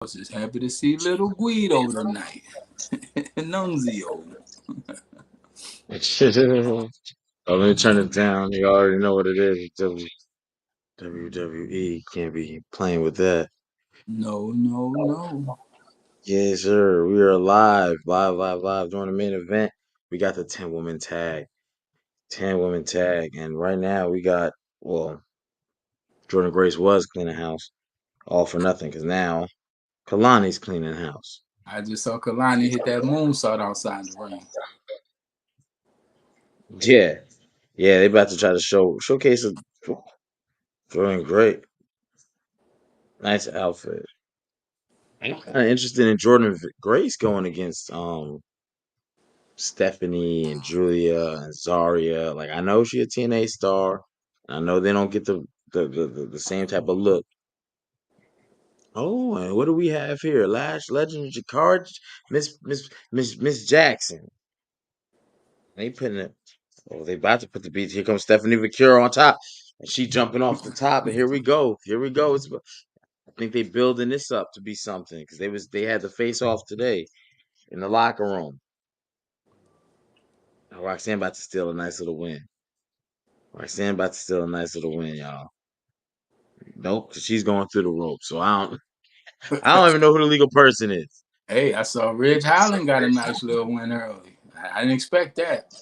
was just happy to see little Guido tonight. Nunzio. Oh, let me turn it down. You already know what it is. WWE can't be playing with that. No, no, no. Yes, sir. We are live during the main event. We got the 10 women tag, and right now we got well, Jordan Grace was cleaning house, all for nothing, because now Kalani's cleaning house. I just saw Kalani hit that moonsault outside the ring. Yeah, yeah, they about to try to showcase a Jordan Grace. Nice outfit. I'm kind of interested in Grace going against Stephanie and Julia and Zaria. Like I know she a TNA star. I know they don't get the same type of look. Oh, and what do we have here? Lash Legend Jakar, Miss Jackson. They putting it. Oh, they about to put the beats. Here comes Stephanie Vicura on top, and she jumping off the top. And here we go. Here we go. I think they building this up to be something because they had the face off today in the locker room. Now, Roxanne about to steal a nice little win. Roxanne about to steal a nice little win, y'all. Nope, 'cause she's going through the rope. So I don't even know who the legal person is. Hey, I saw Ridge Holland got a nice little win early. I didn't expect that.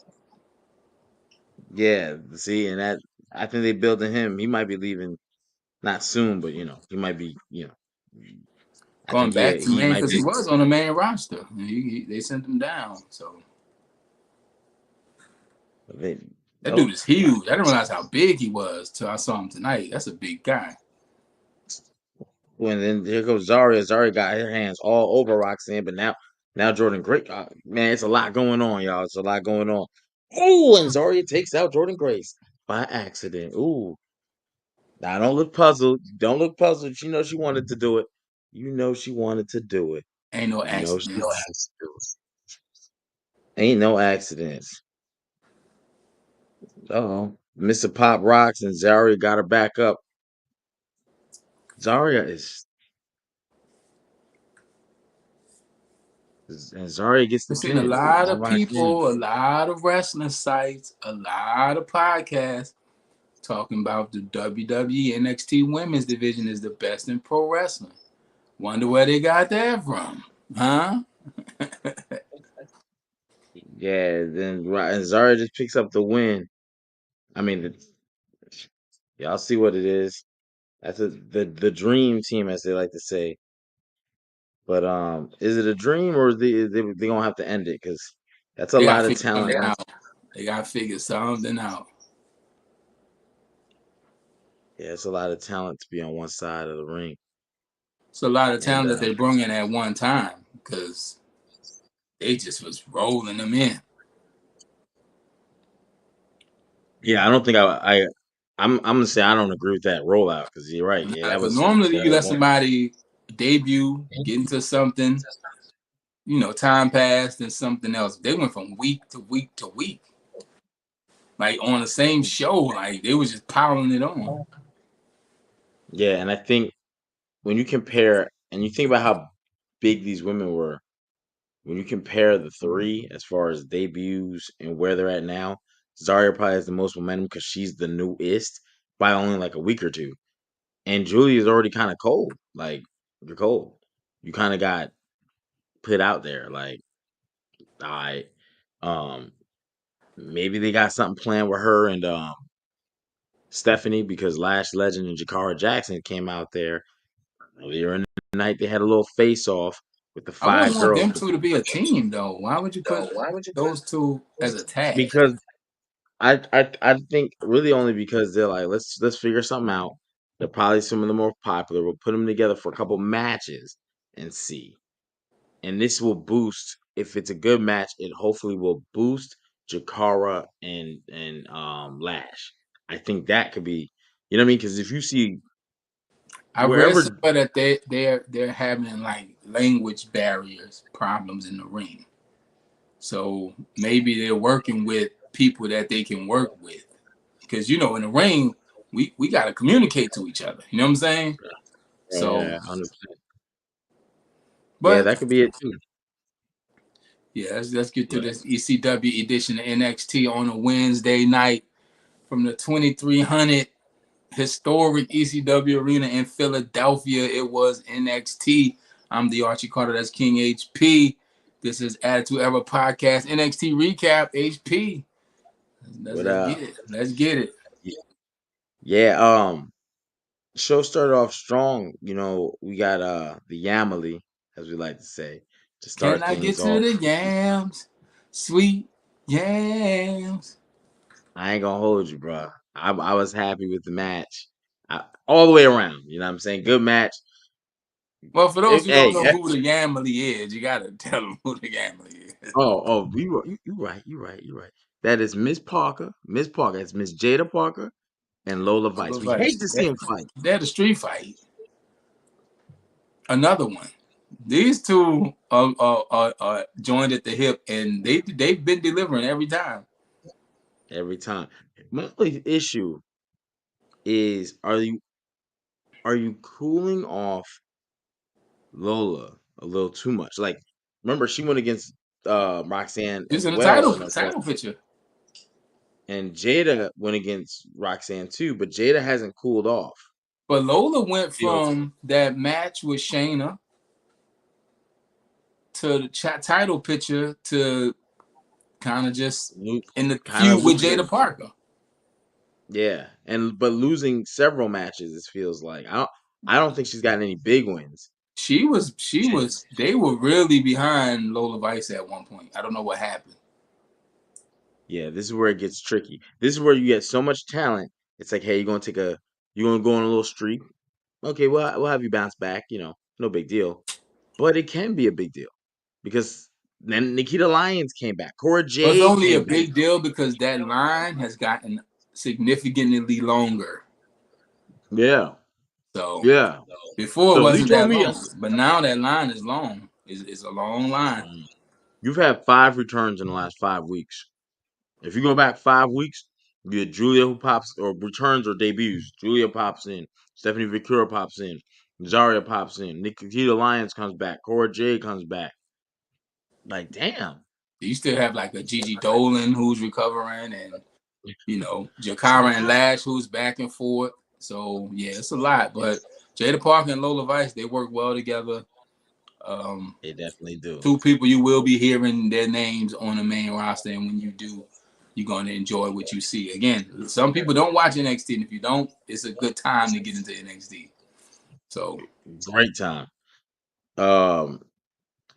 Yeah, see, and that I think they building him. He might be leaving not soon, but he might be. I Going think back to he main might because he be. was on the main roster. They sent him down. So They, that dude nope. is huge. I didn't realize how big he was till I saw him tonight. That's a big guy. When then here goes Zaria. Zaria got her hands all over Roxanne, but now Jordan Grace. Man, it's a lot going on, y'all. It's a lot going on. Oh, and Zaria takes out Jordan Grace by accident. Ooh. Now don't look puzzled. Don't look puzzled. She knows she wanted to do it. You know she wanted to do it. Ain't no You know she accidents. ain't no accidents. Oh, Mr. Pop rocks and Zaria got her back up. Zaria and Zaria gets the We've seen a pin. lot All of right, then. people, a lot of wrestling sites, a lot of podcasts talking about the WWE NXT Women's Division is the best in pro wrestling. Wonder where they got that from, huh? Yeah, then and Zaria just picks up the win. I mean, y'all see what it is. That's the dream team, as they like to say. But is it a dream or is they gonna have to end it? Because that's a They got to lot of figure talent. something out. They got to figure something out. Yeah, it's a lot of talent to be on one side of the ring. It's a lot of And talent that they bring in at one time because they just was rolling them in. yeah, I don't think I'm gonna say I don't agree with that rollout because you're right. Yeah, that Because was normally you let somebody debut, get into something, time passed and something else. They went from week to week to week, like on the same show. Like they was just piling it on. yeah, and I think when you compare and you think about how big these women were, when you compare the three as far as debuts and where they're at now, Zarya probably has the most momentum because she's the newest by only like a week or two. And Julia's already kind of cold. Like you're cold. You kind of got put out there. Like, all right, um, maybe they got something planned with her and Stephanie because Lash Legend and Jakara Jackson came out there earlier in the night. They had a little face off with the I wouldn't five want girls them two to be a team though. Why would you put those two as a tag? because I think really only because they're like let's figure something out. They're probably some of the more popular. We'll put them together for a couple matches and see. And this will boost if it's a good match. It hopefully will boost Jakara and Lash. I think that could be, you know what I mean? Because if you see I read wherever, somewhere that they're having like language barriers problems in the ring. So maybe they're working with people that they can work with. Because in the ring, we gotta communicate to each other. You know what I'm saying? So yeah, 100%. Yeah, But that could be it too. yeah, let's get to Yeah. this ECW edition of NXT on a Wednesday night from the 2300 historic ECW arena in Philadelphia. It was NXT. I'm the Archie Carter. That's King HP. This is Attitude Era Podcast NXT recap. HP. Let's But get it. Let's get it. yeah, show started off strong. We got the Yamily, as we like to say, to Can start I get things to off. the yams? Sweet yams. I ain't gonna hold you, bro. I was happy with the match, all the way around. You know what I'm saying? Good match. Well, for those who don't Hey, know who the Yamily is, you gotta tell them who the Yamily is. you right, you right. That is Miss Parker, Miss Parker. It's Miss Jada Parker and Lola Vice. Lola We hate Vice. to see them fight. They had a street fight. Another one. These two are joined at the hip, and they've been delivering every time. Every time. My only issue is, are you cooling off Lola a little too much? Like, remember she went against Roxanne She's as in the well title in a title picture. and Jada went against Roxanne too, but Jada hasn't cooled off. But Lola went Feels from that match with Shayna to the title picture to kind of just in the kind of feud with losing. Jada Parker. Yeah, but losing several matches. It feels like I don't think she's gotten any big wins. She was they were really behind Lola Vice at one point. I don't know what happened. Yeah, this is where it gets tricky. This is where you get so much talent. It's like, hey, you're gonna go on a little streak. Okay, we'll have you bounce back. No big deal. But it can be a big deal because then Nikita Lyons came back. Cora Well, it's Jade only a came back. big deal because that line has gotten significantly longer. Yeah, So yeah. before it So at least wasn't show that me. long, but now that line is long. It's a long line. You've had 5 returns in the last 5 weeks. If you go back 5 weeks, be it Julia who pops or returns or debuts. Julia pops in. Stephanie Vicura pops in. Zarya pops in. Nikita Lyons comes back. Cora Jade comes back. Like, damn. You still have like a Gigi Dolan who's recovering, and It's a Jakara and lot. Lash who's back and forth. So yeah, it's a lot. But Jada Parker and Lola Vice, they work well together. Um, They definitely do. Two people you will be hearing their names on the main roster, and when you do, you're going to enjoy what you see. Again, some people don't watch NXT, and if you don't, it's a good time to get into NXT. So Great time. Um,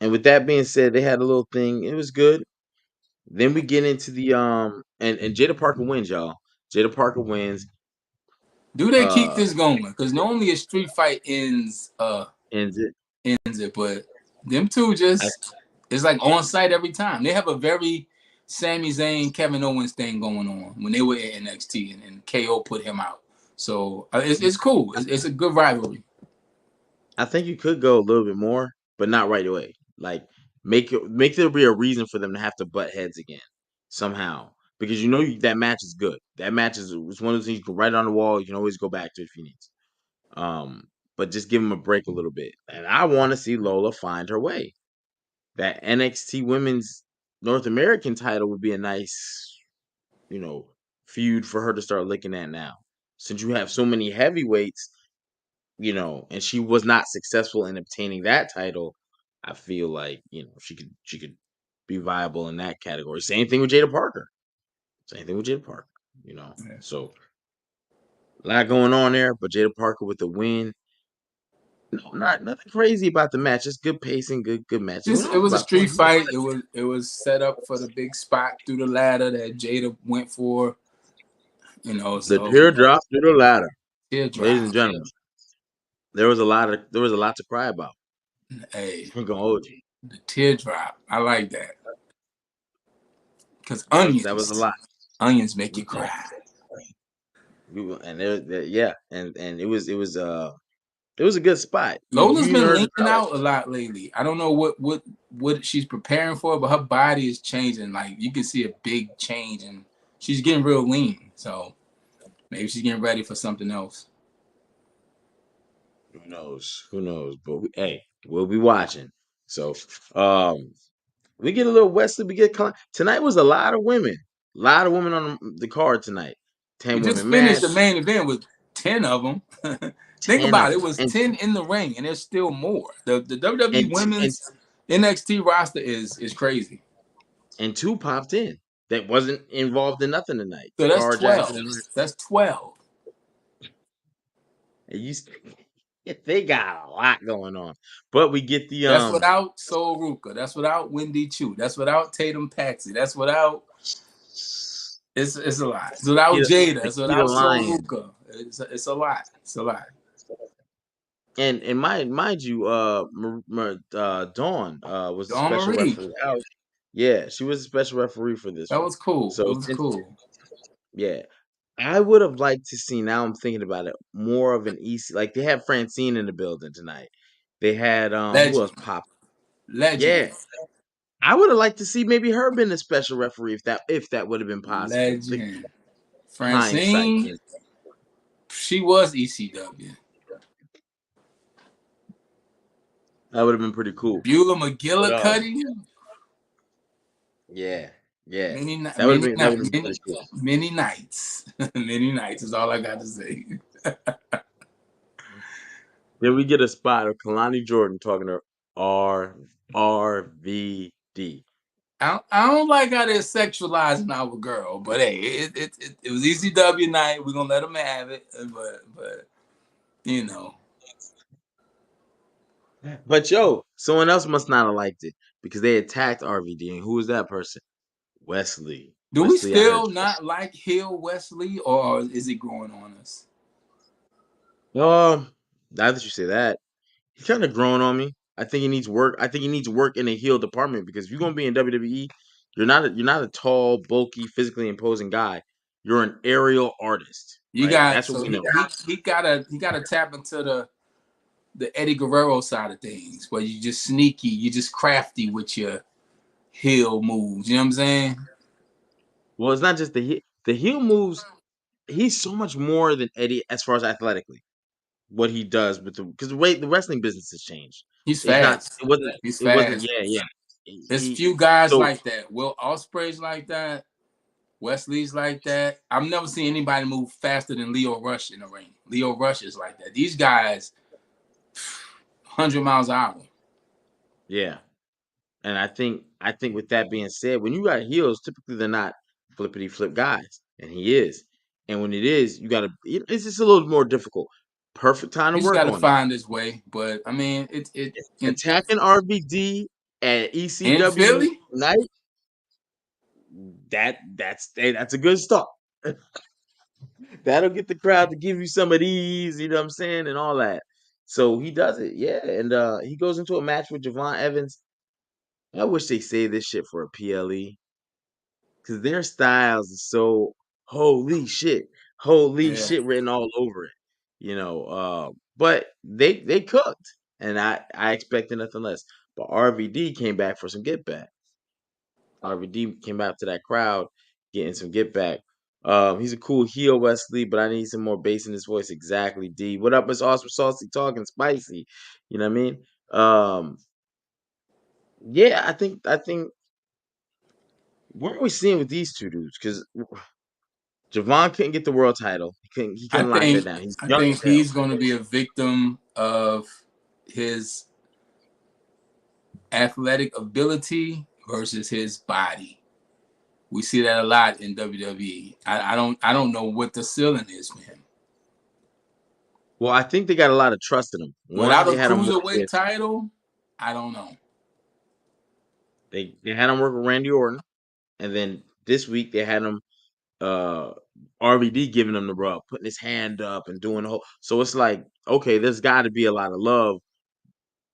and with that being said, they had a little thing. It was good. Then we get into the and Jada Parker wins, y'all. Jada Parker wins. do they keep Uh, this going? Because normally a street fight ends it. ends it, but them two I, just it's like on site every time. They have a very Sami Zayn, Kevin Owens thing going on when they were at NXT, and KO put him out. So it's cool. It's a good rivalry. I think you could go a little bit more, but not right away. Like make there be a reason for them to have to butt heads again somehow, because that match is good. That match is it's one of those things you can write on the wall. You can always go back to if you need to. But just give them a break a little bit. And I want to see Lola find her way. That NXT Women's North American title would be a nice, you know, feud for her to start looking at now. Since you have so many heavyweights, and she was not successful in obtaining that title, I feel like, she could be viable in that category. Same thing with Jada Parker. Same thing with Jada Parker, you know. Yeah. So a lot going on there, but Jada Parker with the win. No, not nothing crazy about the match. Just good pacing, good match. It went Just it on for was a about street 20 minutes. fight. It was set up for the big spot through the ladder that Jada went for. The So teardrop through the ladder, ladies teardrop. and gentlemen. There was a lot to cry about. Hey, I'm gonna hold you. the teardrop. I like that because That was a lot. onions make you Yeah. cry. And yeah, and it was a good spot. You Lola's you been heard the leaning crowd. out a lot lately. I don't know what she's preparing for, but her body is changing. Like you can see a big change, and she's getting real lean. So maybe she's getting ready for something else. Who knows? Who knows? But hey, we'll be watching. So we get a little Wesley. We get tonight was a lot of women. A lot of women on the card tonight. We 10 just women finished match. the main event with 10 of them. Think 10 of about it. them. It was 10 in the ring, and there's still more. The WWE And Women's NXT roster is crazy. and 2 popped in that wasn't involved in nothing tonight. So that's Carl 12. Jackson and That's 12. you, they got a lot going on. But we get the That's without Sol Ruka. That's without Wendy Chu. That's without Tatum Patsy. That's without it's a lot. It's without Jada. It's Nikita without Sol Lion. Ruka. It's a lot. It's a lot. And mind you, Dawn was a Dawn special Marie. referee. Yeah, she was a special referee for this That one. was cool. So It was cool. yeah, I would have liked to see. Now I'm thinking about it, more of an EC. Like they had Francine in the building tonight. They had who else Legend. pop? Legend. Yeah, I would have liked to see maybe her been a special referee if that would have been possible. The Legend. hindsight, Francine, she was ECW. that would have been pretty cool. Beulah But McGillicuddy. yeah, yeah, Many, that would have many, been many, pretty cool. many nights. Many nights is all I got to say. Then we get a spot of Kalani Jordan talking to RVD. I don't like how they're sexualizing our girl, but hey, it was ECW night. We're gonna let them have it, but you know. But yo, someone else must not have liked it because they attacked RVD. And who was that person? Wesley. Do we Wesley, I heard. still not like Hill Wesley, or is it growing on us? Now that you say that, he's kind of growing on me. I think he needs work. I think he needs work in the heel department because if you're gonna be in WWE, you're not a tall, bulky, physically imposing guy. You're an aerial artist, You right? got That's what so we know. he gotta tap into the Eddie Guerrero side of things, where you just sneaky, you just crafty with your heel moves. You know what I'm saying? Well, it's not just the heel moves. He's so much more than Eddie as far as athletically. What he does with because the way the wrestling business has changed. He's It's not. fast. It wasn't. He's It wasn't. fast. Yeah, yeah. There's He few guys so like that. Will Ospreay's like that. Wesley's like that. I've never seen anybody move faster than Leo Rush in the ring. Leo Rush is like that. These guys, 100 miles an hour. yeah. And I think with that being said, when you got heels, typically they're not flippity flip guys, and he is. And when it is, you got to. It's just a little more difficult. Perfect time to He's work got to on it. find his way. But I mean, it Attacking RVD at in ECW Philly. night. That's a good start. That'll get the crowd to give you some of these, you know what I'm saying, and all that. So he does it, yeah. And he goes into a match with Javon Evans. I wish they say this shit for a PLE because their styles is so holy Yeah, shit written all over it, you know. But they cooked, and I expected nothing less. But RVD came back for some get back. RVD came out to that crowd, getting some get back. He's a cool heel, Wesley, but I need some more bass in his voice. Exactly, D. What up, Miss Awesome Saucy talking spicy? You know what I mean? Yeah, I think what are we seeing with these two dudes? Because Javon couldn't get the world title. He I couldn't lock that think down. He's I young think as hell. he's going to be a victim of his athletic ability versus his body. We see that a lot in WWE. I don't know what the ceiling is for him. Well, I think they got a lot of trust in him. One, Without a they had him work cruiserweight with title, I don't know. they had him work with Randy Orton, and then this week they had him uh RVD giving him the rub, putting his hand up and doing the whole. So it's like, okay, there's got to be a lot of love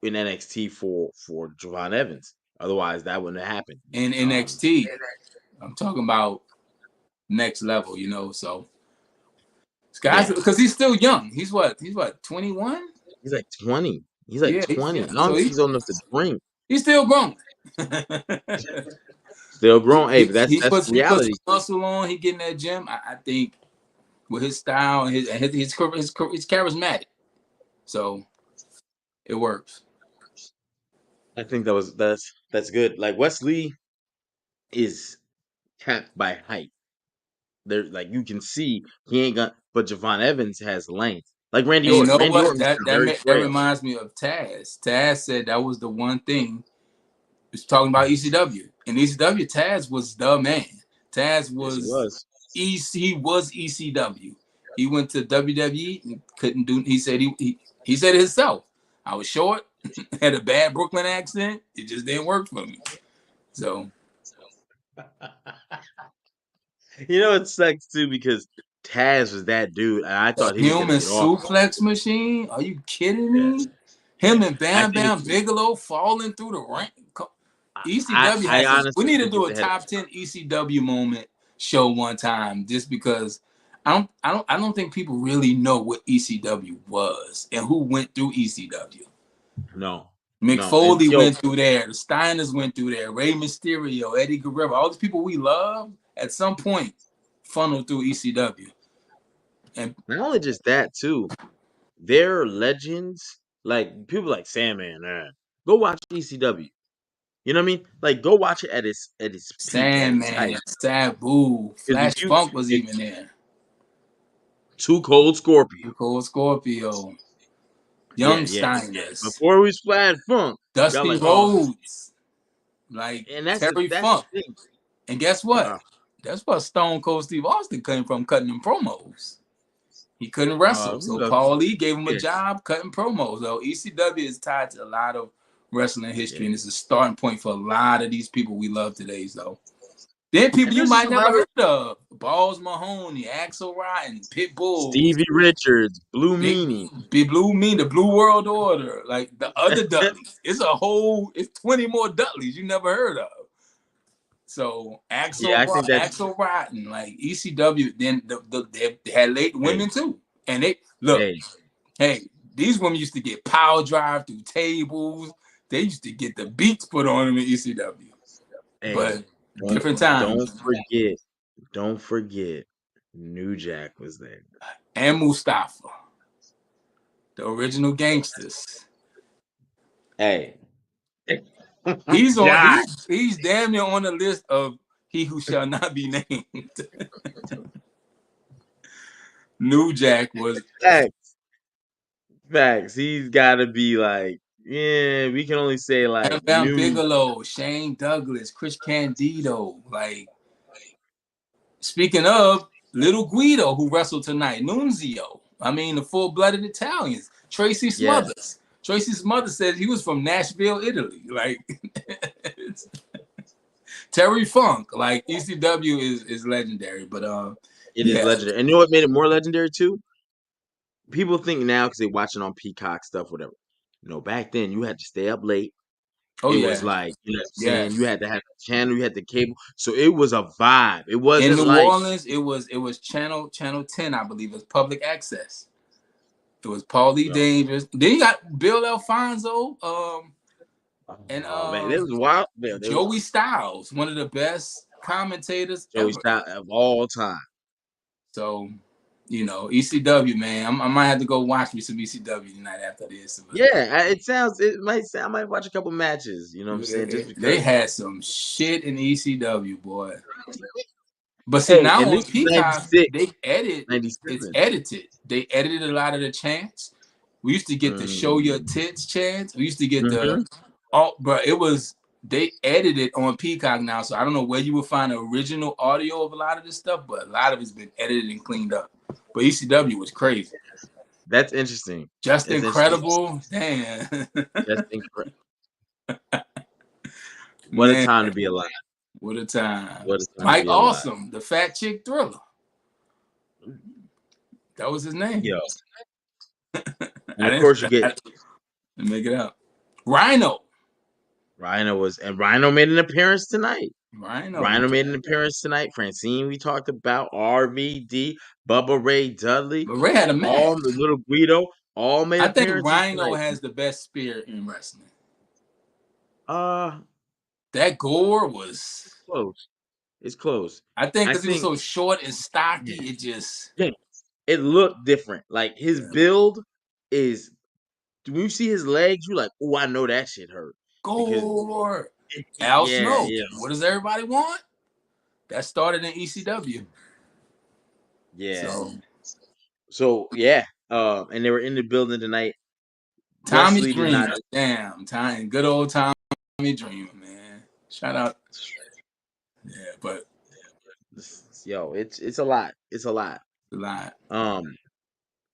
in NXT for Javon Evans. Otherwise, that wouldn't have happened. In NXT, I'm talking about next level, you know. So this guy's Yeah, because he's still young. He's what? 21. he's like 20. He's like Yeah, 20. I don't so think he's old enough to drink. he's still growing. Still grown. Hey, but that's He puts reality. muscle on. He get in that gym. I think with his style and his charismatic. So it works. I think that's good. Like Wesley is capped by height. There, like you can see he ain't got, but Javon Evans has length. Like Randy And you Orton. know Randy what? Orton's very That frail. reminds me of Taz. Taz said that was the one thing. He was talking about ECW. And ECW, Taz was the man. Taz Yes, he was was. he was ECW. He went to WWE and couldn't do. He said he said it himself. I was short, had a bad Brooklyn accent. It just didn't work for me. So You know, it sucks too because Taz was that dude, and I a thought he was gonna human get off. suplex machine? Are you kidding Yeah, me? Him and I Bam think Bam it's. Bigelow falling through the rank. ECW I has some. We honestly need to think do it's a ahead of. top 10 ECW moment show one time, just because I don't think people really know what ECW was and who went through ECW. No, Mick no, and Foley yo, went through there. The Steiners went through there. Rey Mysterio, Eddie Guerrero, all these people we love at some point funneled through ECW. And not only just that too, they're legends. Like people like Sandman. Go watch ECW. You know what I mean? Like go watch it at its peak, at its height. Sandman, Sabu, Because Flash Funk was if even there. Too Cold Scorpio. Cold Scorpio, Yeah, Young yeah, yeah. Steiners, Before we Flat Funk, y'all Dusty like, oh, Rhodes, like and Terry that's the Funk. thing. And guess what? Uh, That's what Stone Cold Steve Austin came from, cutting them promos. He couldn't wrestle, so who else? Paul Lee gave him a Yeah, job cutting promos. So ECW is tied to a lot of wrestling yeah. history, and it's a starting point for a lot of these people we love today. So then people And you there's just might a lot never of heard of: Balls Mahoney, Axel Rotten, Pitbull, Stevie Richards, Blue Big Meanie. Big Blue Mean, the Blue World Order, like the other Dudleys. It's 20 more Dudleys you never heard of. So Yeah, I think that's Axel Rotten, like ECW. Then they had late hey, women too, and they look. hey, Hey, these women used to get power drive through tables. They used to get the beats put on them in ECW. hey. But Don't different times. don't forget, don't forget, New Jack was there. And Mustafa, the original gangsters. Hey, God, He's damn near on the list of he who shall not be named. New Jack was facts, facts. He's got to be like, yeah. We can only say like Bam Bam new. Bigelow, Shane Douglas, Chris Candido. Like, speaking of Little Guido, who wrestled tonight, Nunzio. I mean, the full-blooded Italians. Tracy Yes, Smothers. Tracy Smothers said he was from Nashville, Italy. Like, Terry Funk. Like, ECW is legendary. But it is yeah. legendary. And you know what made it more legendary too? People think now because they watching on Peacock stuff, whatever. No, back then you had to stay up late. Oh It was yeah. like, you know what I'm saying? You Yes. had to have the channel, you had the cable. So it was a vibe. It In wasn't New like, Orleans, it was channel 10, I believe. It was public access. It was Paulie yo, Dangerous. Then you got Bill Alfonso, and oh man, it was wild. Man, it was Joey Styles, one of the best commentators Joey ever. Style of all time. So, ECW, man. I might have to go watch me some ECW tonight after this. But Yeah, I might watch a couple matches, you know what I'm saying? Just they because. had some shit in ECW, boy. But see, Hey, now and on this is Peacock, 96, 97. it's edited. They edited a lot of the chants. We used to get the show your Mm, tits chants. We used to get mhm. but they edited on Peacock now. So I don't know where you would find the original audio of a lot of this stuff, but a lot of it's been edited and cleaned up. But ECW was crazy. That's interesting. Just That's interesting. incredible. Damn. That's incredible. What a Man, time to be alive. what a time. What a time to Mike be alive. Awesome, the fat chick thriller. That was his name. Yo. And I of didn't course you get make it up. Rhino. Rhino made an appearance tonight. Rhino. Rhino made an appearance tonight. Francine, we talked about RVD, Bubba Ray Dudley, But Ray had a all match. the little Guido, all made I think appearances Rhino tonight. has the best spear in wrestling. Uh, That gore was, it's close. It's close. I think, I because he was think, so short and yeah, stocky, it just, yeah, it looked different. Like his yeah. build is when you see his legs, you're like, oh, I know that shit hurt. score. Al yeah, Snow. yeah, What does everybody want? That started in ECW. yeah. So So yeah, and they were in the building tonight. Tommy Wesley did not. Dreamer. Damn, time. Good old Tommy Dreamer, man. Shout out. Yeah, but Yo, it's a lot. It's a lot. a lot. Um,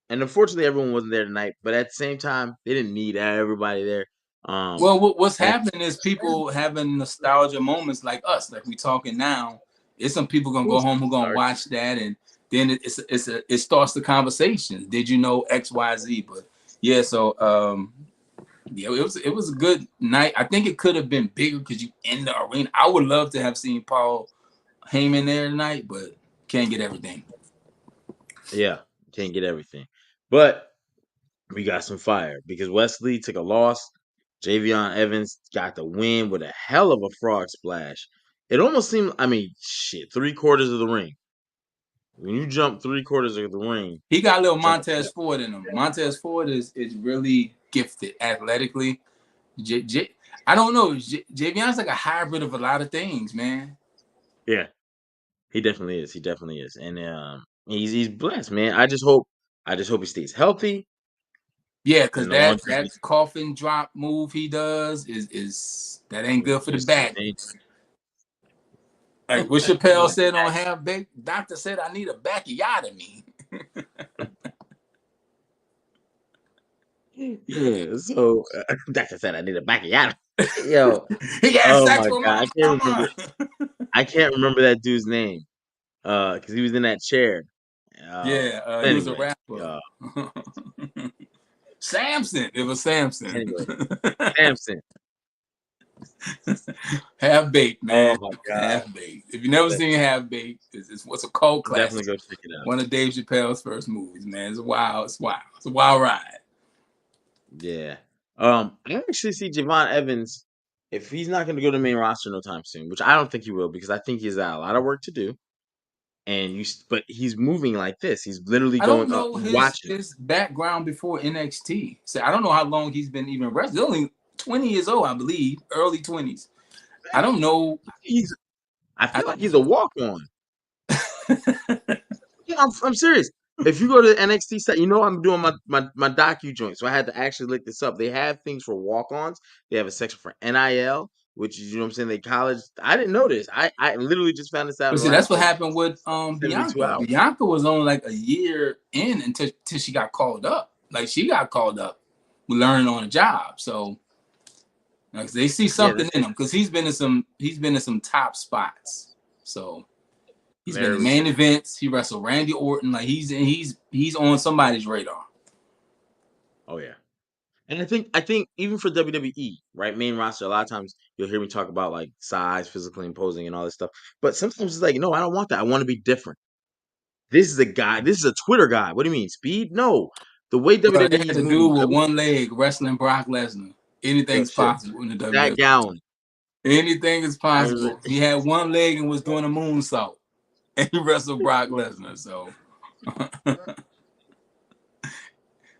and unfortunately, everyone wasn't there tonight. But at the same time, they didn't need everybody there. Well, what's And happening is people having nostalgia moments like us, like we talking now. It's some people gonna go home who gonna watch that, and then it starts the conversation. Did you know X Y Z? But yeah, so yeah, it was a good night. I think it could have been bigger because you in the arena. I would love to have seen Paul Heyman there tonight, but can't get everything. yeah, can't get everything. But we got some fire because Wesley took a loss. Javion Evans got the win with a hell of a frog splash. It almost seemed, I mean, shit, 3/4 of the ring. When you jump 3/4 of the ring, He got a little jump. Montez Ford in him. Montez Ford is really gifted athletically. I don't know. Javion's like a hybrid of a lot of things, man. Yeah, he definitely is. He definitely is, and he's blessed, man. I just hope he stays healthy. Yeah, because And the that longevity coffin drop move he does is that ain't good for the is too back. dangerous. Like what Chappelle said on Half Baked, doctor said I need a bacchiotomy. Yeah, so Doctor said I need a bacchiotomy. Yo, He had oh sex my with god, my mama. I can't remember that dude's name. Because he was in that chair. Yeah, he was a Anyway, rapper. Samson. It was Samson. anyway, Samson. Half Baked, man. Oh my god, Half Baked. If you never seen Half Baked, it's what's a cult definitely classic. go check it out. One of Dave Chappelle's first movies, man. It's wild. It's wild. It's a wild ride. Yeah. I actually see Javon Evans, if he's not going to go to the main roster no time soon, which I don't think he will, because I think he's got a lot of work to do. But he's moving like this. He's literally I don't going up. know You watching him. his background before NXT. So I don't know how long he's been even wrestling. He's only 20 years old, I believe, early 20s. I don't know. I feel like he's a walk on. Yeah, I'm serious. If you go to the NXT site, I'm doing my docu joint, so I had to actually look this up. They have things for walk-ons. They have a section for NIL, which is, what I'm saying, they college. I didn't know this. I literally just found this out But in the see, that's last what like happened with 72 Bianca. hours. Bianca was only like a year in until she got called up. Like she got called up, learning on the job. So like, they see something in him because he's been in some top spots. So he's been in main events. He wrestled Randy Orton. Like he's on somebody's radar. Oh yeah. And I think even for WWE, right, main roster, a lot of times you'll hear me talk about like size, physically imposing, and all this stuff. But sometimes it's like, no, I don't want that. I want to be different. This is a guy. This is a Twitter guy. What do you mean, speed? No, the way Bro, they WWE had is a moving. dude with one leg wrestling Brock Lesnar. Yo, Anything's shit. possible in the WWE. That gown. Anything is possible. He had one leg and was doing a moonsault, and he wrestled Brock Lesnar. So,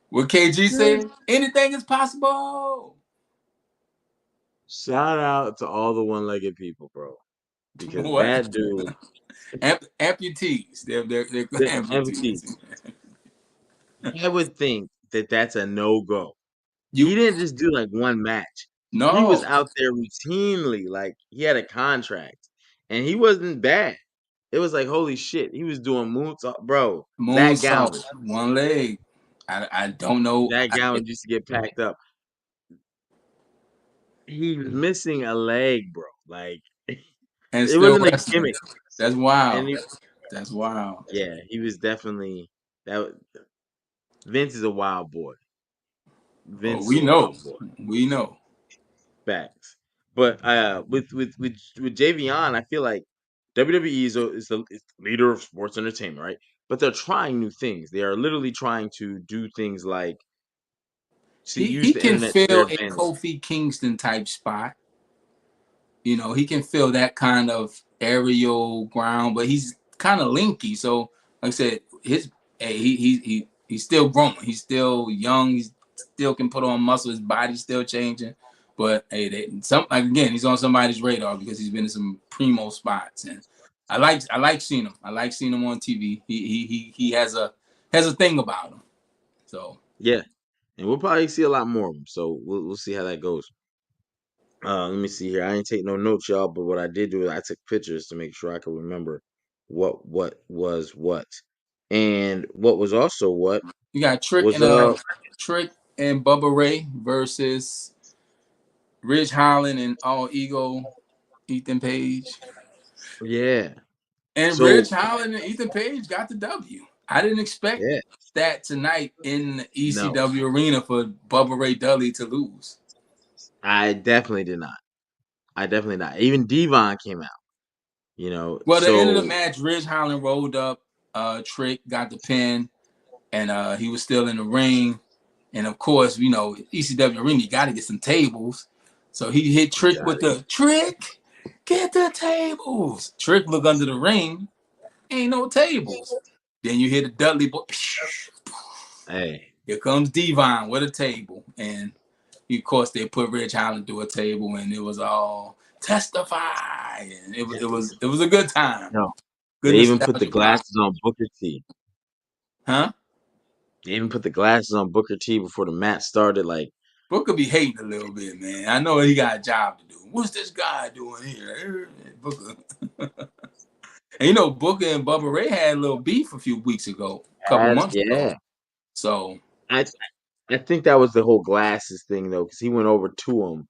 what KG said? Anything is possible. Shout out to all the one-legged people, bro, because What? that dude, Amputees. They're the amputees. MVPs, I would think that that's a no-go. He You didn't just do like one match. He was no out there routinely, like he had a contract, and he wasn't bad. It was like holy shit, he was doing moonsault, bro. That gown, moonsault, one leg. I don't know. that gown used to get packed up. He was missing a leg, bro. Like And it still wasn't a wrestling. gimmick. That's And wild. That's wild. yeah, he was definitely that. Vince is a wild boy. Oh, Vince is we a know. wild boy. We know. Facts. But with Javion, I feel like WWE is the leader of sports entertainment, right? But they're trying new things. They are literally trying to do things like use He the can internet to their fill a advantage. Kofi Kingston type spot. You know, he can fill that kind of aerial ground, but he's kind of linky. So, like I said, he's still growing. He's still young. He still can put on muscle. His body's still changing. But hey, again, he's on somebody's radar because he's been in some primo spots, and I like seeing him. I like seeing him on TV. He has a thing about him. So Yeah, and we'll probably see a lot more of them. So we'll see how that goes. Let me see here. I ain't take no notes, y'all, but what I did do is I took pictures to make sure I could remember what was what, and what was also what you got was Trick and Bubba Ray versus Ridge Holland and All Ego Ethan Page. yeah. And Ridge So Holland and Ethan Page got the W. I didn't expect yeah, that tonight in the no, ECW arena for Bubba Ray Dudley to lose. I definitely did not. I definitely not. Even Devon came out. Well, the end of the So match, Ridge Holland rolled up, Trick got the pin, and he was still in the ring. And of course, ECW arena, you got to get some tables. So he hit Trick got with it. the Trick, get the tables. Trick look under the ring, ain't no tables. Then you hear the Dudley boy. Hey, Here comes Devon with a table, and of course they put Ridge Holland through a table, and it was all testify, and it was a good time, no. good They even put the nostalgic ride, glasses on Booker T. huh? They even put the glasses on Booker T before the match started. Like, Booker be hating a little bit, man. I know he got a job to do. What's this guy doing here, Booker? And Booker and Bubba Ray had a little beef a few weeks ago, a couple as months ago. yeah, So I I think that was the whole glasses thing though, because he went over to him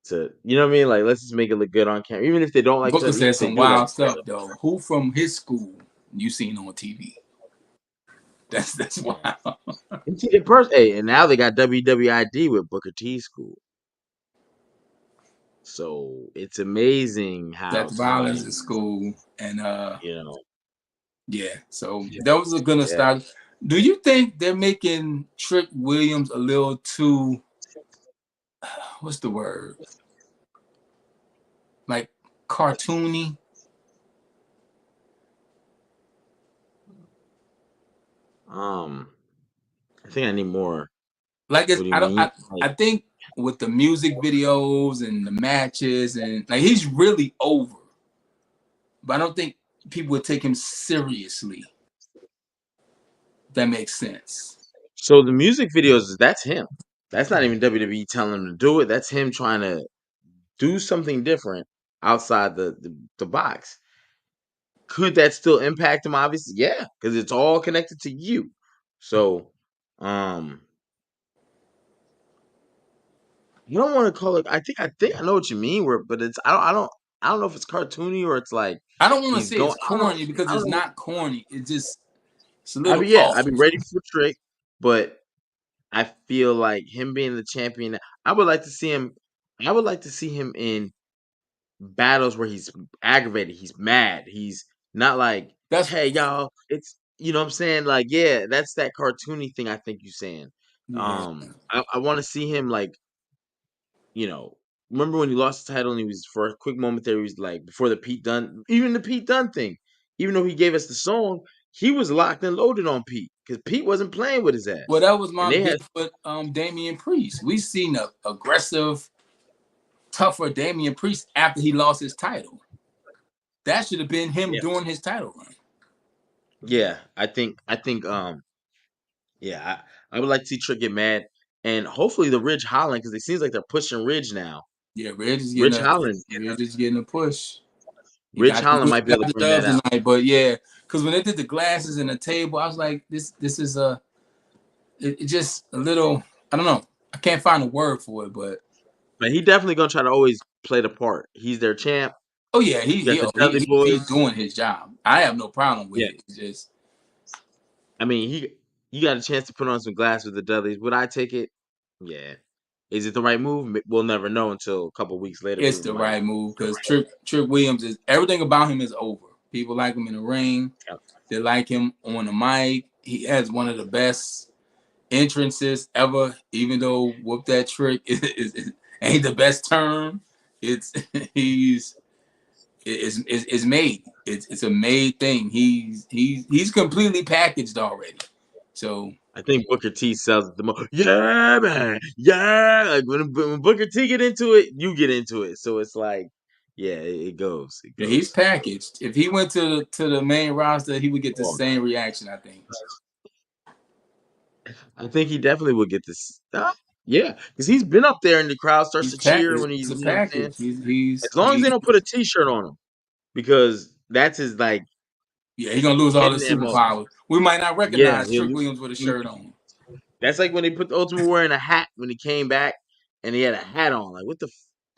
to, you know what I mean? Like, let's just make it look good on camera, even if they don't like each Booker other, even said if they some do like wild each stuff other. though. Who from his school you seen on TV? That's Yeah. wild. And see, the person, hey, and now they got WWID with Booker T School. So it's amazing how That's violence time, at school, and you know, yeah. So yeah, that was a good yeah. nostalgia. Do you think they're making Trick Williams a little too? What's the word? Like cartoony? Um, I think I need more. Like What do you mean? Like, I think with the music videos and the matches and like he's really over, but I don't think people would take him seriously. If that makes sense. so the music videos, that's him. That's not even WWE telling him to do it. That's him trying to do something different outside the box. Could that still impact him? Obviously, yeah, because it's all connected to you. So, um, you don't want to call it. I think I know what you mean. Where, but it's I don't know if it's cartoony or it's like I don't want to he's say it's going. corny because I don't it's know. not corny. It's a I little be yeah, off. I'd be ready for Trick, but I feel like him being the champion. I would like to see him. I would like to see him in battles where he's aggravated, he's mad, he's not like, That's "Hey, y'all, it's," you know what I'm saying? Like, yeah, that's that cartoony thing I think you're saying. yeah. I wanna see him, like, you know, remember when he lost the title and he was for a quick moment there, he was like, before the Pete Dunne, even the Pete Dunne thing, even though he gave us the song, he was locked and loaded on Pete because Pete wasn't playing with his Well, ass. that was And my they beef had with Damian Priest. We seen a aggressive, tougher Damian Priest after he lost his title. That should have been him yeah. doing his title run. Yeah, I think yeah, I would like to see Trick get mad, and hopefully the Ridge Holland because it seems like they're pushing Ridge now. Yeah, Ridge Holland, Ridge is getting a push. Ridge Holland might be able to Got the bring that dub out. tonight, but yeah, because when they did the glasses and the table, I was like, this is it just a little. I don't know. I can't find a word for it, but But he definitely gonna try to always play the part. He's their champ. oh yeah, You got the Dudley he's Boys. doing his job. I have no problem with Yeah, it. It's just I mean he. You got a chance to put on some glass with the Dudleys. Would I take it? Yeah. Is it the right move? We'll never know until a couple weeks later. it's Prove it the might right not. move because Trick Williams is everything about him is over. People like him in the ring. Yep. They like him on the mic. He has one of the best entrances ever. Even though whoop that trick ain't the best term, it's he's it's made. It's a made thing. He's completely packaged already. So I think Booker T sells it the most. Yeah, man. Yeah. Like when Booker T get into it, you get into it. So it's like, yeah, it goes. It Yeah, he's goes. packaged. If he went to the main roster, he would get the Oh, same reaction, I think. I think he definitely would get this. Yeah, because he's been up there and the crowd starts He's to cheer packaged. when He's he's, a you know what I'm saying? package. He's As long as they he. don't put a T-shirt on him, because that's his like Yeah, he's gonna lose all his hidden MO. superpowers. We might not Yeah, recognize Trick Williams with a he- shirt on. that's like when they put the Ultimate Warrior in a hat when he came back and he had a hat on. Like, what the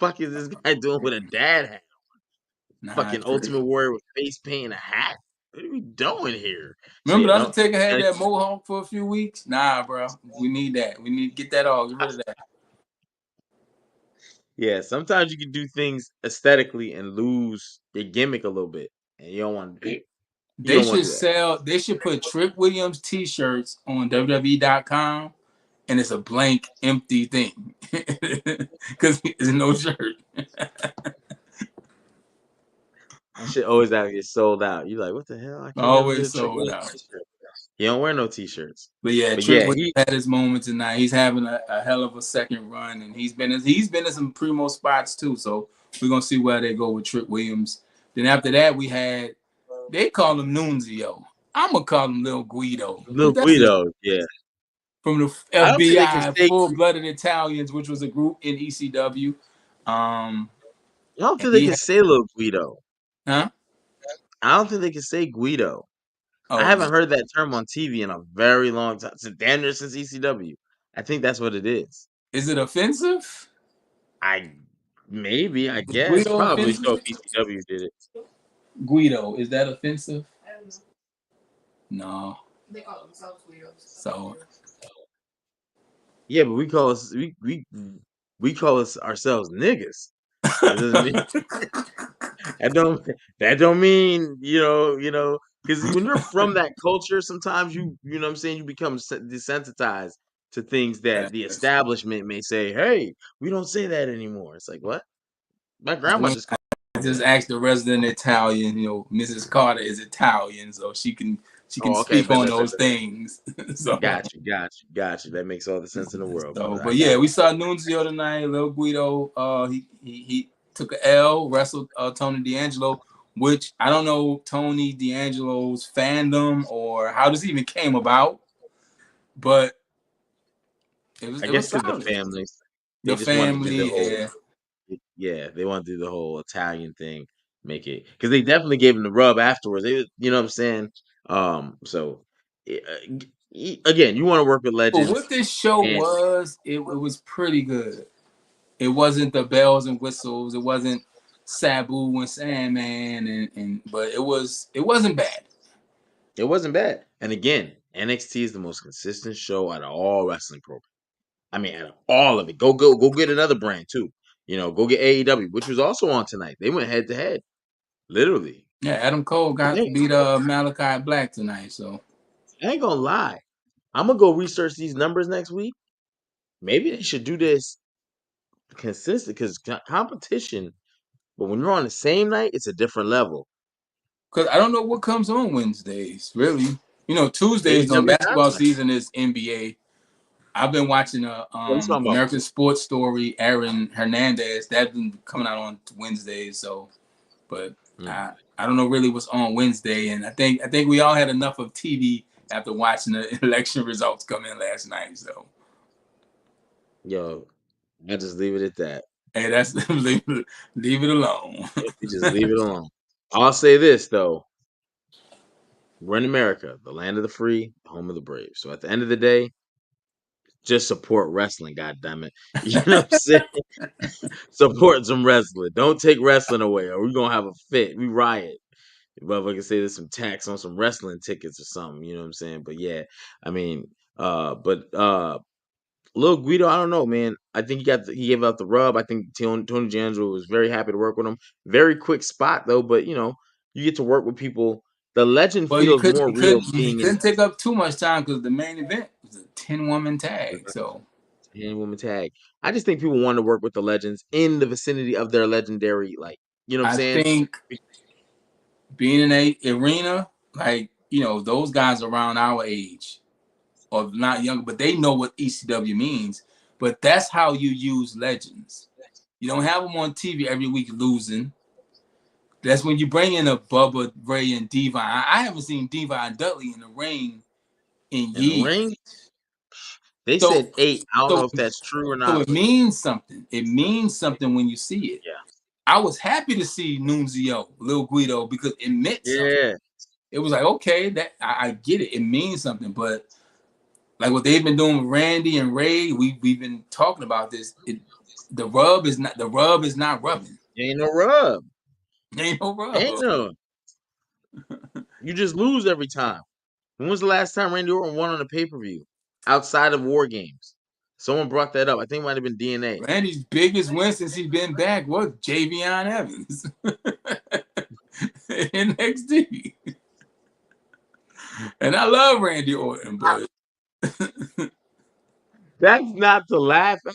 fuck is this guy doing with a dad hat? Nah, Fucking Ultimate Warrior with face paint and a hat. What are we doing here? So remember yeah, the no. Undertaker had And that mohawk for a few weeks? Nah, bro. We need that. We need to get that off. Get rid of that. yeah, sometimes you can do things aesthetically and lose your gimmick a little bit, and you don't want to. You They don't want should to do that. sell. They should put Trick Williams T-shirts on WWE.com, and it's a blank, empty thing because there's no shirt. That shit always out get sold out. You like, what the hell? I can't never get Always a Trick sold Williams out. t-shirt. He don't wear no t-shirts. But yeah, But Trick yeah, Williams had his moment tonight. He's having a hell of a second run, and he's been in some primo spots too. So we're gonna see where they go with Trick Williams. Then after that, they call him Nunzio. I'm gonna call him Lil Guido Lil because that's just Guido, yeah. from the I don't think they can FBI, say. Full Blooded Italians, which was a group in ECW. I don't And think they he can had, say Lil Guido. huh? I don't think they can say Guido. I Oh, haven't heard that term on TV in a very long time. Since damn near since ECW. I think that's what it is. is it offensive? I maybe, I Is guess. Guido Probably offensive? so if ECW did it. Guido, is that offensive? No. They call themselves Guidos. So Yeah, but we call us ourselves niggas. That doesn't mean that don't mean because when you're from that culture, sometimes you know what I'm saying, you become desensitized to things that the yes. establishment may say. Hey, we don't say that anymore. It's like what? My I grandma went. just called. I just asked the resident Italian. Mrs. Carter is Italian, so she can Oh, okay, speak on those things. so got you. That makes all the sense in the world, so, brother. I but yeah, got we saw Nunzio tonight. Little Guido. He took a L, wrestled Tony D'Angelo, which I don't know Tony D'Angelo's fandom or how this even came about, but it was I it was guess because the solid. family, they The just wanted to do the family, whole. yeah. Yeah, they want to do the whole Italian thing, make it because they definitely gave him the rub afterwards. You know what I'm saying? So again, you want to work with But what legends, this show and was, it was pretty good. It wasn't the bells and whistles. It wasn't Sabu and Sandman, but it wasn't bad. it wasn't bad. And again, NXT is the most consistent show out of all wrestling programs. I mean, out of all of it. Go get another brand too. Go get AEW, which was also on tonight. They went head to head, literally. Yeah, Adam Cole got Hey, beat Malachi Black tonight, so I ain't gonna lie. I'm gonna go research these numbers next week. Maybe they should do this consistent because competition. But when you're on the same night, it's a different level. because I don't know what comes on Wednesdays, really. Tuesdays during AEW and basketball Dynamite. season is NBA. I've been watching What are you talking about? American Sports Story, Aaron Hernandez. That's been coming out on Wednesdays, so but Mm. I don't know really what's on Wednesday, and I think we all had enough of TV after watching the election results come in last night. So Yo, I just leave it at that. hey, that's leave it alone. You just leave it alone. I'll say this though: we're in America, the land of the free, the home of the brave. So at the end of the day, just support wrestling. God damn it, you know what I'm saying? Support some wrestling. Don't take wrestling away, or we're gonna have a fit. We riot. Motherfucker say there's some tax on some wrestling tickets or something. You know what I'm saying? But yeah, I mean, Lil Guido, I don't know, man. I think he gave out the rub. I think Tony D'Angelo was very happy to work with him. Very quick spot though, but you get to work with people. The legend Well, you feels couldn't more you real couldn't you being in couldn't take up too much time because the main event was a 10-woman tag. So in women tag. I just think people want to work with the legends in the vicinity of their legendary, like you know what I'm I saying? think being in a arena, like those guys around our age. or not younger, but they know what ECW means. But that's how you use legends. You don't have them on TV every week losing. That's when you bring in a Bubba Ray and Divine. I haven't seen Divine Dudley in the ring in In the years. ring, they So, said 8. I don't so, know if that's true or so not, it but means something. It means something when you see it. yeah. I was happy to see Nunzio, Lil Guido, because it meant something. Yeah. It was like, okay, that I get it. It means something. But like what they've been doing with Randy and Ray, we've been talking about this. The rub is not rubbing. Ain't no rub. Ain't no rub. Ain't no. You just lose every time. When was the last time Randy Orton won on a pay-per-view outside of War Games? Someone brought that up. I think it might have been DNA. Randy's biggest win since he's been back was Javion Evans. NXT. And I love Randy Orton, but That's not to laugh at,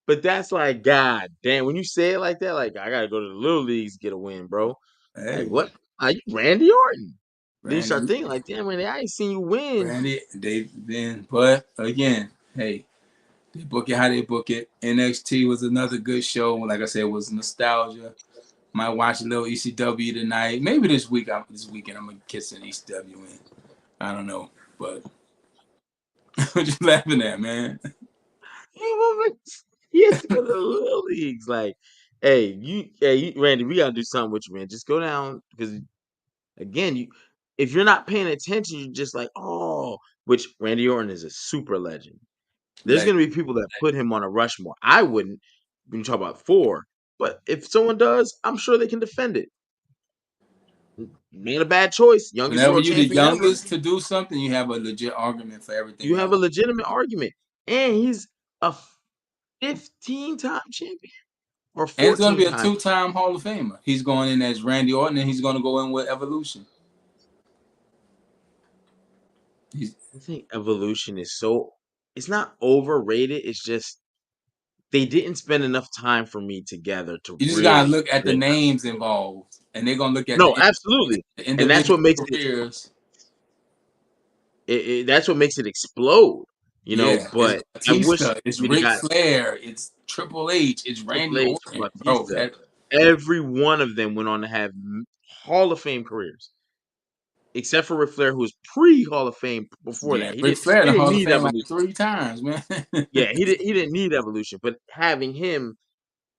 but that's like, God damn. When you say it like that, like, I gotta go to the little leagues to get a win, bro. Like, hey, what? Are you Randy Orton? Then you start Randy, thinking, like, damn, Randy, I ain't seen you win. they've been, but again, hey, they book it how they book it. NXT was another good show. Like I said, it was nostalgia. Might watch a little ECW tonight. Maybe this weekend I'm gonna kiss an ECW in. I don't know, but what you laughing at, man? He has to go to the little leagues. Like, hey, Randy, we gotta do something with you, man. Just go down because again, if you're not paying attention, you're just like, oh, which Randy Orton is a super legend. There's Like, gonna be people that put him on a Rushmore. I wouldn't when you talk about 4, but if someone does, I'm sure they can defend it. Made a bad choice, youngest whenever world you're the champion ever. youngest to do something, you have a legit argument for everything You have else. a legitimate argument, and he's a 15-time champion or And it's going to be a 14-time. two-time Hall of Famer. He's going in as Randy Orton, and he's going to go in with Evolution. He's, I think Evolution is so it's not overrated. It's just they didn't spend enough time for me together to you just got to really look at the get. names involved, and they're going to look at No, absolutely, the and that's individual what makes it. careers. That's what makes it explode. Yeah, it's But I wish Batista, it's we'd have Ric got Flair, it's Triple H, it's Triple Randy H, Orton, bro. Batista. Every one of them went on to have Hall of Fame careers, except for Ric Flair, who was pre Hall of Fame before Yeah, that. Ric Flair in He the didn't Hall of need Fame like evolution. 3 times, man. Yeah, he didn't need evolution, but having him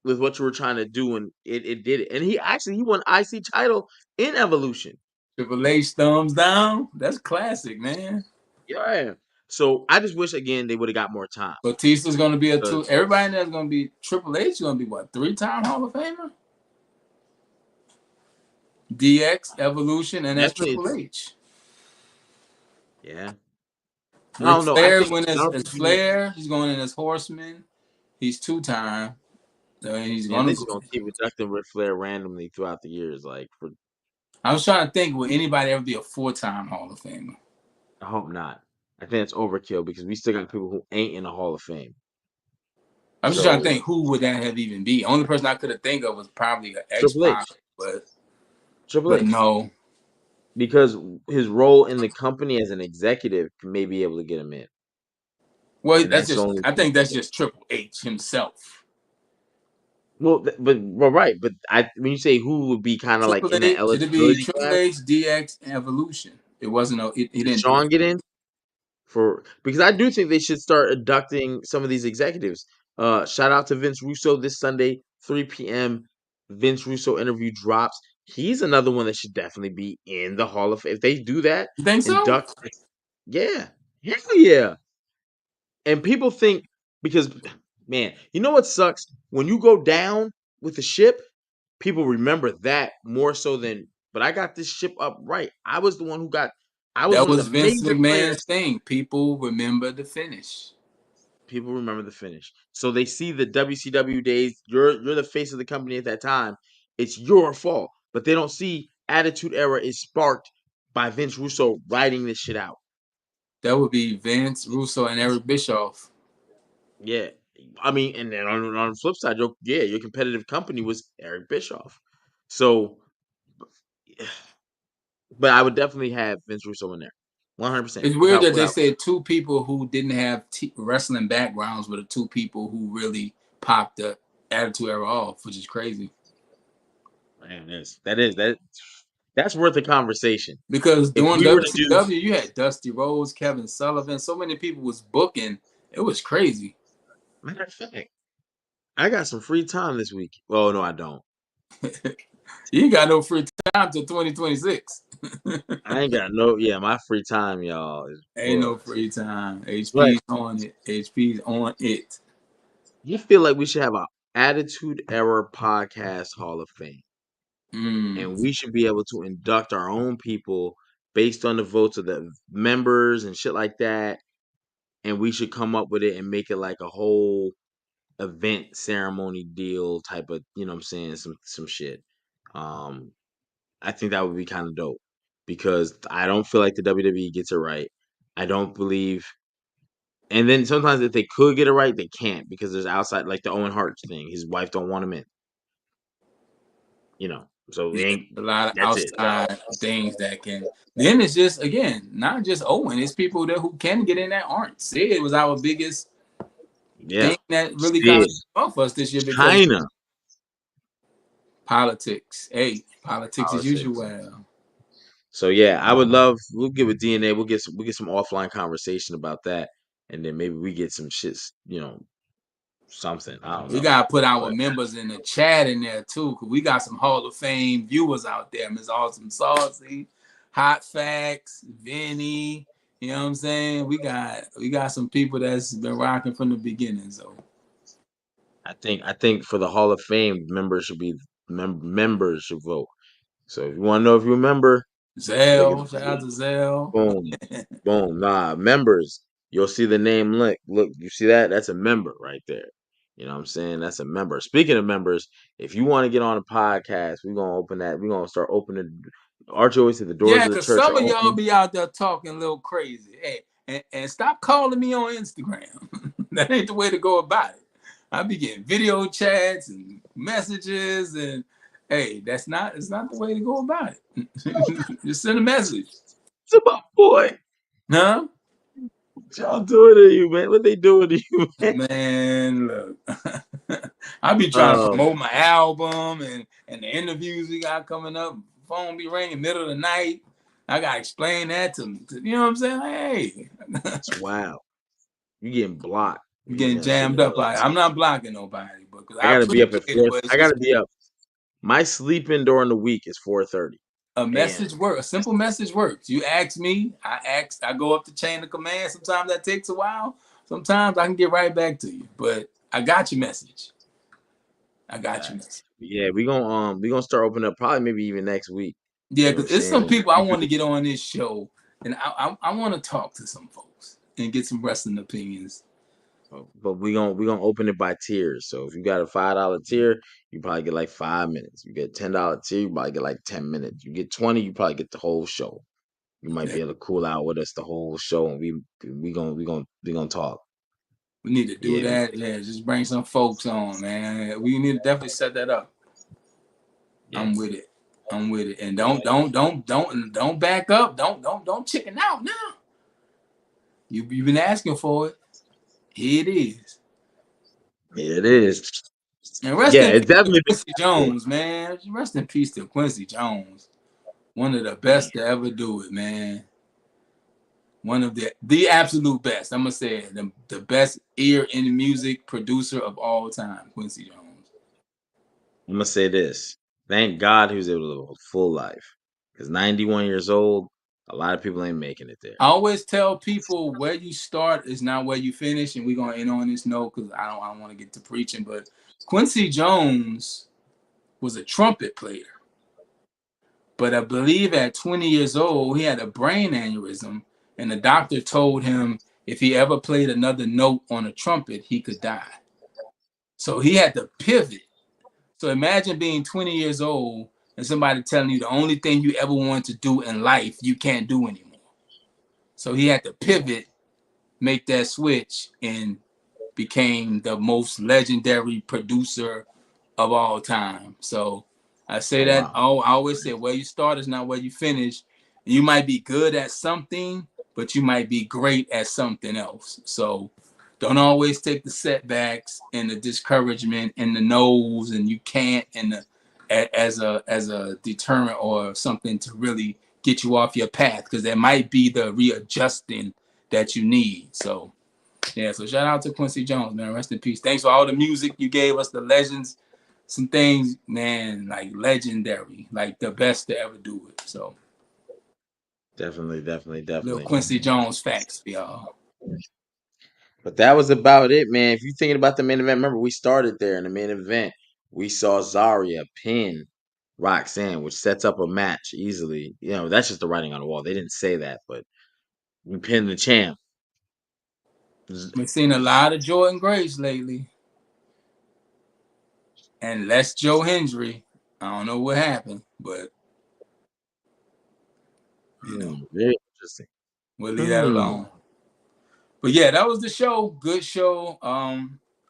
with what you were trying to do, and it did it. And he won IC title in Evolution. Triple H thumbs down. That's classic, man. Yeah. So I just wish again they would have got more time. Batista's gonna be a Because 2. Everybody in there's gonna be Triple H. Gonna be what, 3-time Hall of Famer? DX, Evolution, and that's definitely, Triple H. yeah. I Ric don't know. I Flair think went I don't as think you need. Flair. He's going in as Horseman. He's 2-time. And he's Man, gonna they're go. just gonna keep inducting Ric Flair randomly throughout the years. Like, I was trying to think, will anybody ever be a 4-time Hall of Famer? I hope not. I think it's overkill because we still got people who ain't in the Hall of Fame. I'm just trying to So think, who would that have even be? Only person I could have think of was probably an X Triple Pac, H, but Triple H, no. because his role in the company as an executive may be able to get him in, Well, and that's the only I thing. think that's just Triple H himself. Well, right, but when you say who would be kind of like Triple in that H, it'd be eligibility Triple class, H, DX, and Evolution. It wasn't he did didn't do it. Sean get in for? Because I do think they should start inducting some of these executives. Shout out to Vince Russo this Sunday, 3 p.m. Vince Russo interview drops. He's another one that should definitely be in the Hall of Fame. If they do that, You think so? induct, yeah, hell yeah. And people think because, man, you know what sucks? When you go down with the ship, people remember that more so than, but I got this ship up right. I was That one of the was Vince major players. McMahon's thing. People remember the finish. People remember the finish. So they see the WCW days. You're the face of the company at that time. It's your fault. But they don't see Attitude Era is sparked by Vince Russo writing this shit out. That would be Vince, Russo, and Eric Bischoff. Yeah. I mean, and then on the flip side, your competitive company was Eric Bischoff. So, but I would definitely have Vince Russo in there. 100%. It's weird that they said two people who didn't have wrestling backgrounds were the two people who really popped the Attitude Era off, which is crazy. Man, that's worth a conversation. Because If during we were to do, WCW, you had Dusty Rhodes, Kevin Sullivan, so many people was booking. It was crazy. matter of fact, I got some free time this week. Well, no, I don't. You ain't got no free time till 2026. I ain't got no. Yeah, my free time, y'all, is Ain't no booked. free time. But HP's on it. HP's on it. you feel like we should have a Attitude Era podcast Hall of Fame, and we should be able to induct our own people based on the votes of the members and shit like that. And we should come up with it and make it like a whole event ceremony deal type of, you know what I'm saying, some shit. Um, I think that would be kind of dope because I don't feel like the WWE gets it right. I don't believe, and then sometimes if they could get it right, they can't because there's outside, like the Owen Hart thing. His wife don't want him in, you know. So it Yeah, ain't. a lot of That's it. outside things that can. Then it's just again, not just Owen. It's people that who can get in that aren't. Sid was our biggest Yeah. thing that really kind Sid, of off us this year because China politics. Hey, politics as politics. usual. So yeah, I would love. We'll get with DNA. We'll get some offline conversation about that, and then maybe we get some shits. You know, something. I don't We know. gotta put our But members in the chat in there too, cause we got some Hall of Fame viewers out there. Miss Awesome Saucy, Hot Facts, Vinny. You know what I'm saying? We got some people that's been rocking from the beginning. So I think for the Hall of Fame, members should be members should vote. So if you want to know if you remember, look at Zell, shout out to Zell. boom, boom. Nah, members. You'll see the name link. Look, you see that? That's a member right there. You know what I'm saying? That's a member. Speaking of members, if you want to get on a podcast, we're gonna open that. We're gonna start opening. Archie always said the doors Yeah, of the cause church some are of y'all open. be out there talking a little crazy. Hey, and stop calling me on Instagram. That ain't the way to go about it. I be getting video chats and messages, and hey, it's not the way to go about it. Just send a message. It's about boy. Huh? What y'all doing to you, man? What they doing to you, man? Man, look. I be trying to Um, promote my album and the interviews we got coming up. Phone be ringing middle of the night. I gotta explain that to you know what I'm saying? Like, hey. it's wow. You getting blocked. I'm You getting know, shit. jammed up. I'm not blocking nobody, because I I gotta be up at appreciate it, 4. but it's I gotta just be up. My sleeping during the week is 4:30 a a.m. message works. A simple message works. You ask me, I go up the chain of command. Sometimes that takes a while. Sometimes I can get right back to you. But I got your message. I got your message. Yeah, we gonna start opening up probably maybe even next week. Yeah, You know what I'm because it's saying? some And people I we want to could- get on this show, and I want to talk to some folks and get some wrestling opinions. but we gonna open it by tiers. So if you got a $5 tier, you probably get like 5 minutes. You get $10 tier, you probably get like 10 minutes. You get 20, you probably get the whole show. You might Yeah, be able to cool out with us the whole show, and we gonna talk. we need to do Yeah, that. Yeah, just bring some folks on, man. We need to definitely set that up. yeah. I'm with it. I'm with it. And don't back up. Don't chicken out now. You've been asking for it. Here it is. Yeah, it is. And rest Yeah, in it's peace to definitely Quincy been. Jones, man. Rest in peace to Quincy Jones. One of the Yeah. best to ever do it, man. One of the absolute best. I'm gonna say it. The best ear in music producer of all time, Quincy Jones. I'm gonna say this. Thank God he was able to live a full life. Because 91 years old, a lot of people ain't making it there. I always tell people where you start is not where you finish, and we're gonna end on this note because I don't want to get to preaching, but Quincy Jones was a trumpet player. But I believe at 20 years old, he had a brain aneurysm, and the doctor told him if he ever played another note on a trumpet, he could die. So he had to pivot. So imagine being 20 years old and somebody telling you the only thing you ever wanted to do in life, you can't do anymore. So he had to pivot, make that switch, and became the most legendary producer of all time. So I say Oh that wow. I always say where you start is not where you finish. You might be good at something, but you might be great at something else. So don't always take the setbacks and the discouragement and the no's and you can't and as a deterrent or something to really get you off your path, because that might be the readjusting that you need. So yeah, so shout out to Quincy Jones, man. Rest in peace. Thanks for all the music you gave us, the legends, some things, man, like legendary, like the best to ever do it. So Definitely, definitely, little definitely. Quincy Jones facts for y'all. But that was about it, man. If you're thinking about the main event, remember we started there in the main event. We saw Zarya pin Roxanne, which sets up a match easily. You know, that's just the writing on the wall. They didn't say that, but we pinned the champ. We've seen a lot of Jordan Grace lately, and less Joe Hendry. I don't know what happened, but you know, Very interesting. we'll leave that alone. But yeah, that was the show. Good show.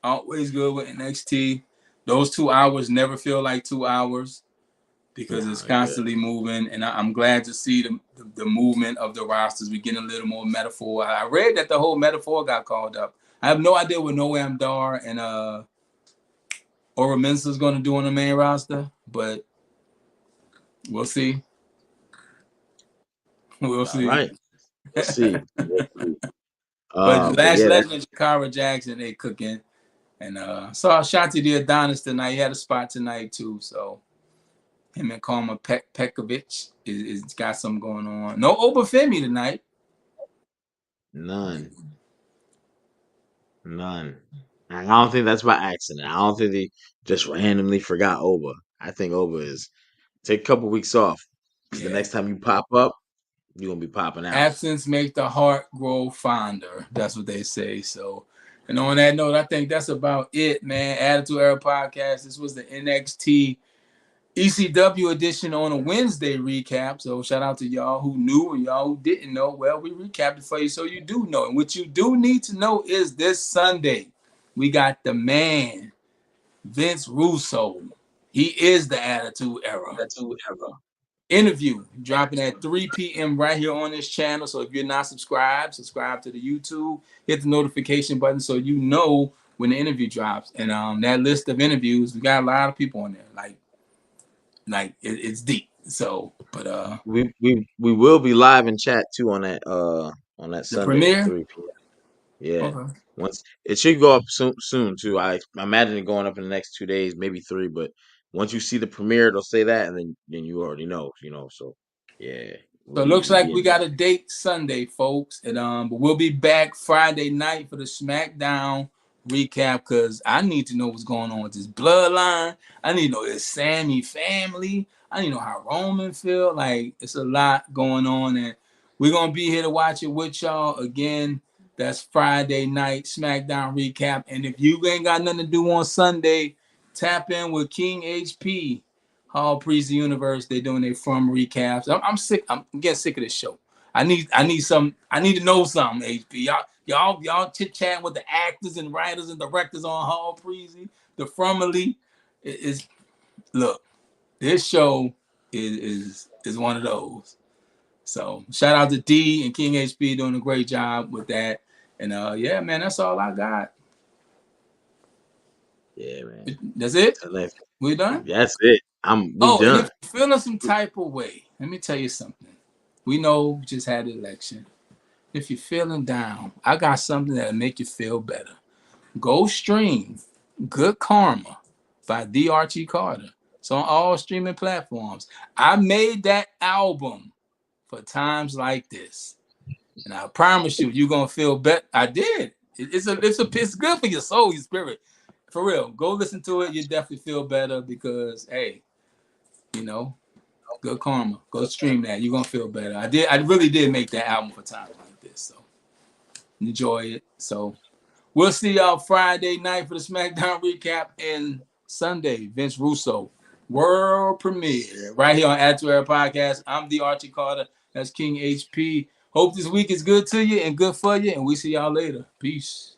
Always good with NXT. Those 2 hours never feel like 2 hours because it's constantly moving, and I'm glad to see the movement of the rosters. We're getting a little more metaphor. I read that the whole metaphor got called up. I have no idea what Noam Dar and Ora Mensah is going to do on the main roster, but we'll see. We'll see. All right. We'll see. We'll see. But But Last yeah, Legend, Jakara Jackson, they cooking. And saw Shanti the Adonis tonight. He had a spot tonight too. So him and Karma Pekovic is got something going on. No Obafemi tonight. none. And I don't think that's by accident. I don't think they just randomly forgot Oba. I think Oba is take a couple weeks off because the Yeah. next time you pop up, you're gonna be popping out. Absence makes the heart grow fonder. That's what they say. So, and on that note, I think that's about it, man. Attitude Era Podcast. This was the NXT ECW edition on a Wednesday recap. So shout out to y'all who knew and y'all who didn't know. Well, we recapped it for you so you do know. And what you do need to know is this Sunday, we got the man, Vince Russo. He is the Attitude Era. Interview dropping at 3 p.m. right here on this channel. So if you're not subscribed, subscribe to the YouTube, hit the notification button so you know when the interview drops. And that list of interviews, we got a lot of people on there. It's deep. So, but We will be live in chat too on that the Sunday at premiere. 3 p.m. Yeah. Okay. Once it should go up soon too. I imagine it going up in the next 2 days, maybe three. But once you see the premiere, they'll say that, and then you already know. So yeah, So it looks like we got a date Sunday, folks. And but we'll be back Friday night for the SmackDown recap because I need to know what's going on with this bloodline. I need to know this Sammy family. I need to know how Roman feel. Like it's a lot going on, and we're gonna be here to watch it with y'all again. That's Friday night SmackDown recap. And if you ain't got nothing to do on Sunday, tap in with King HP. Hall Priest Universe. They're doing their From recaps. I'm sick. I'm getting sick of this show. I need some. I need to know something. HP. Y'all chit chatting with the actors and writers and directors on Hall Priest. The Fromily is look. This show is one of those. So shout out to D and King HP doing a great job with that. And yeah, man, that's all I got. Yeah, man. That's it. We done. That's it. We And done. if you're feeling some type of way, let me tell you something. We know we just had an election. If you're feeling down, I got something that'll make you feel better. Go stream Good Karma by D. Archie Carter. It's on all streaming platforms. I made that album for times like this. And I promise you, you're gonna feel better. I did. It's good for your soul, your spirit. For real. Go listen to it. You definitely feel better because hey, you know, Good Karma. Go stream that. You're gonna feel better. I really did make that album for times like this. So enjoy it. So we'll see y'all Friday night for the SmackDown recap and Sunday, Vince Russo. World premiere right here on Attitude Era Podcast. I'm the Archie Carter. That's King HP. Hope this week is good to you and good for you. And we see y'all later. Peace.